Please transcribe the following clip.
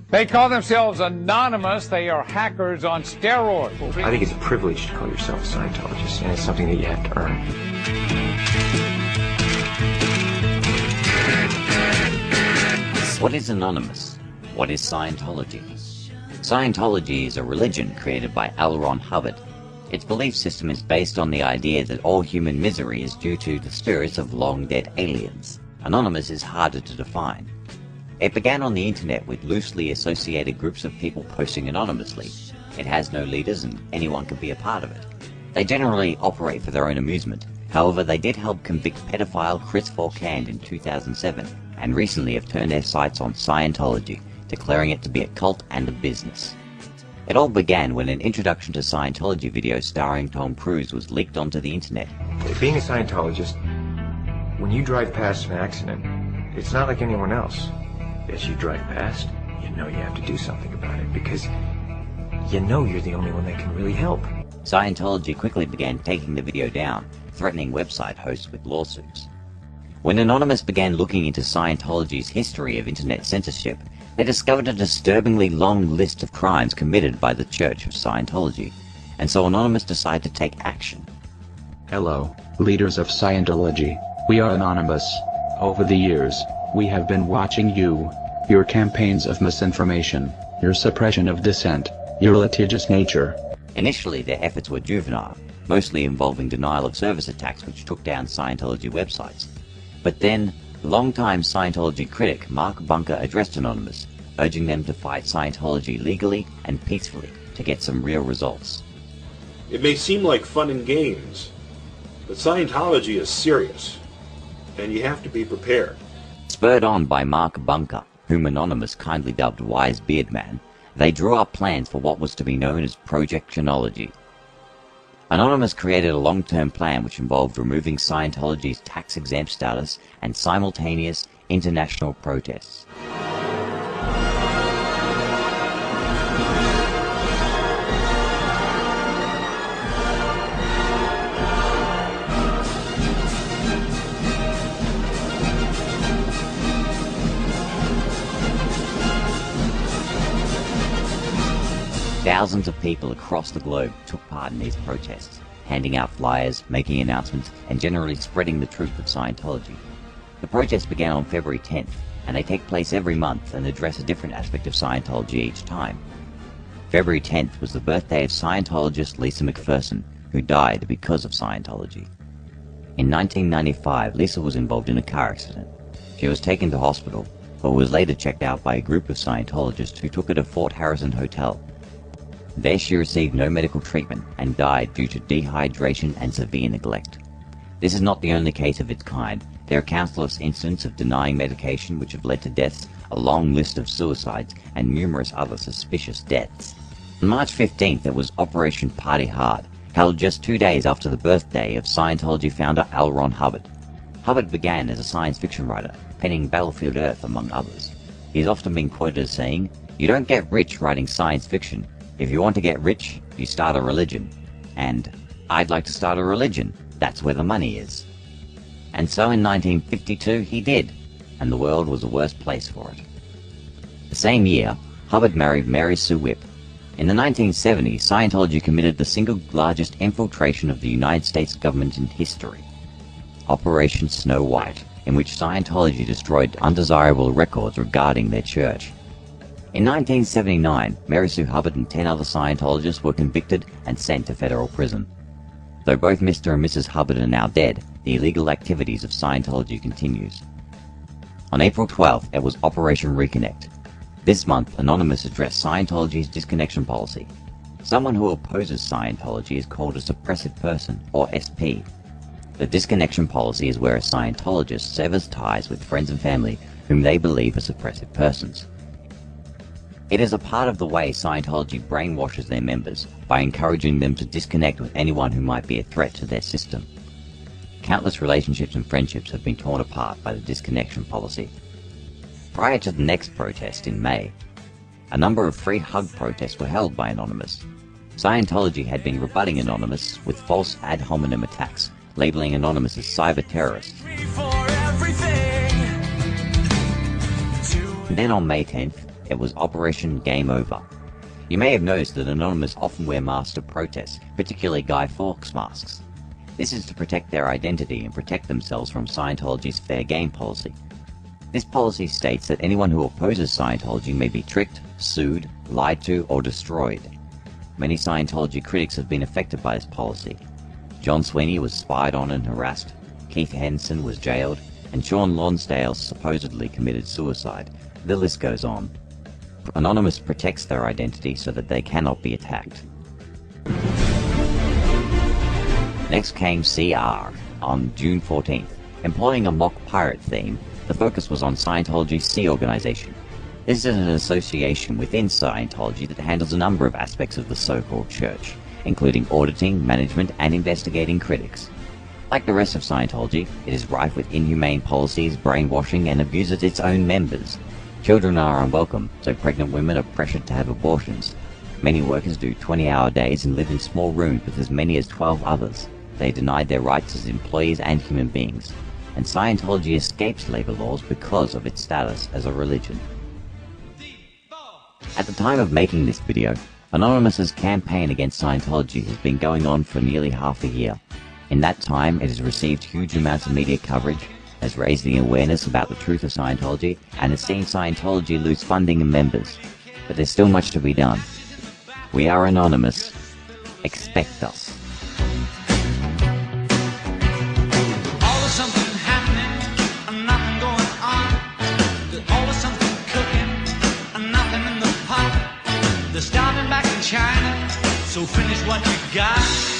They call themselves anonymous. They are hackers on steroids. I think it's a privilege to call yourself a Scientologist, and it's something that you have to earn. What is anonymous? What is Scientology? Scientology is a religion created by L. Ron Hubbard. Its belief system is based on the idea that all human misery is due to the spirits of long-dead aliens. Anonymous is harder to define. It began on the internet with loosely associated groups of people posting anonymously. It has no leaders and anyone can be a part of it. They generally operate for their own amusement. However, they did help convict pedophile Chris Falkand in 2007, and recently have turned their sights on Scientology, declaring it to be a cult and a business. It all began when an introduction to Scientology video starring Tom Cruise was leaked onto the internet. Being a Scientologist, when you drive past an accident, it's not like anyone else. As you drive past, you know you have to do something about it, because you know you're the only one that can really help. Scientology quickly began taking the video down, threatening website hosts with lawsuits. When Anonymous began looking into Scientology's history of internet censorship, they discovered a disturbingly long list of crimes committed by the Church of Scientology, and so Anonymous decided to take action. Hello, leaders of Scientology. We are Anonymous. Over the years, we have been watching you, your campaigns of misinformation, your suppression of dissent, your litigious nature. Initially, their efforts were juvenile, mostly involving denial of service attacks which took down Scientology websites. But then, longtime Scientology critic Mark Bunker addressed Anonymous, urging them to fight Scientology legally and peacefully to get some real results. It may seem like fun and games, but Scientology is serious, and you have to be prepared. Spurred on by Mark Bunker, whom Anonymous kindly dubbed Wise Beard Man, they drew up plans for what was to be known as Projectionology. Anonymous created a long-term plan which involved removing Scientology's tax-exempt status and simultaneous international protests. Thousands of people across the globe took part in these protests, handing out flyers, making announcements, and generally spreading the truth of Scientology. The protests began on February 10th, and they take place every month and address a different aspect of Scientology each time. February 10th was the birthday of Scientologist Lisa McPherson, who died because of Scientology. In 1995, Lisa was involved in a car accident. She was taken to hospital, but was later checked out by a group of Scientologists who took her to Fort Harrison Hotel. There she received no medical treatment and died due to dehydration and severe neglect. This is not the only case of its kind. There are countless incidents of denying medication which have led to deaths, a long list of suicides, and numerous other suspicious deaths. On March 15th, there was Operation Party Hard, held just 2 days after the birthday of Scientology founder L. Ron Hubbard. Hubbard began as a science fiction writer, penning Battlefield Earth among others. He has often been quoted as saying, "You don't get rich writing science fiction. If you want to get rich, you start a religion." And, "I'd like to start a religion. That's where the money is." And so in 1952 he did, and the world was a worse place for it. The same year, Hubbard married Mary Sue Whip. In the 1970s, Scientology committed the single largest infiltration of the United States government in history, Operation Snow White, in which Scientology destroyed undesirable records regarding their church. In 1979, Mary Sue Hubbard and 10 other Scientologists were convicted and sent to federal prison. Though both Mr. and Mrs. Hubbard are now dead, the illegal activities of Scientology continues. On April 12th, there was Operation Reconnect. This month, Anonymous addressed Scientology's disconnection policy. Someone who opposes Scientology is called a suppressive person, or SP. The disconnection policy is where a Scientologist severs ties with friends and family whom they believe are suppressive persons. It is a part of the way Scientology brainwashes their members by encouraging them to disconnect with anyone who might be a threat to their system. Countless relationships and friendships have been torn apart by the disconnection policy. Prior to the next protest in May, a number of free hug protests were held by Anonymous. Scientology had been rebutting Anonymous with false ad hominem attacks, labeling Anonymous as cyber terrorists. And then on May 10th, It was Operation Game Over. You may have noticed that Anonymous often wear masks to protest, particularly Guy Fawkes masks. This is to protect their identity and protect themselves from Scientology's fair game policy. This policy states that anyone who opposes Scientology may be tricked, sued, lied to, or destroyed. Many Scientology critics have been affected by this policy. John Sweeney was spied on and harassed, Keith Henson was jailed, and Sean Lonsdale supposedly committed suicide. The list goes on. Anonymous protects their identity so that they cannot be attacked. Next came CR on June 14th. Employing a mock pirate theme, the focus was on Scientology's Sea Organization. This is an association within Scientology that handles a number of aspects of the so-called church, including auditing, management, and investigating critics. Like the rest of Scientology, it is rife with inhumane policies, brainwashing, and abuses its own members. Children are unwelcome, so pregnant women are pressured to have abortions. Many workers do 20-hour days and live in small rooms with as many as 12 others. They are denied their rights as employees and human beings. And Scientology escapes labor laws because of its status as a religion. At the time of making this video, Anonymous's campaign against Scientology has been going on for nearly half a year. In that time, it has received huge amounts of media coverage, has raised the awareness about the truth of Scientology, and has seen Scientology lose funding and members. But there's still much to be done. We are Anonymous. Expect us. Always something happening, and nothing going on. There's always something cooking, and nothing in the pot. They're starving back in China, so finish what you got.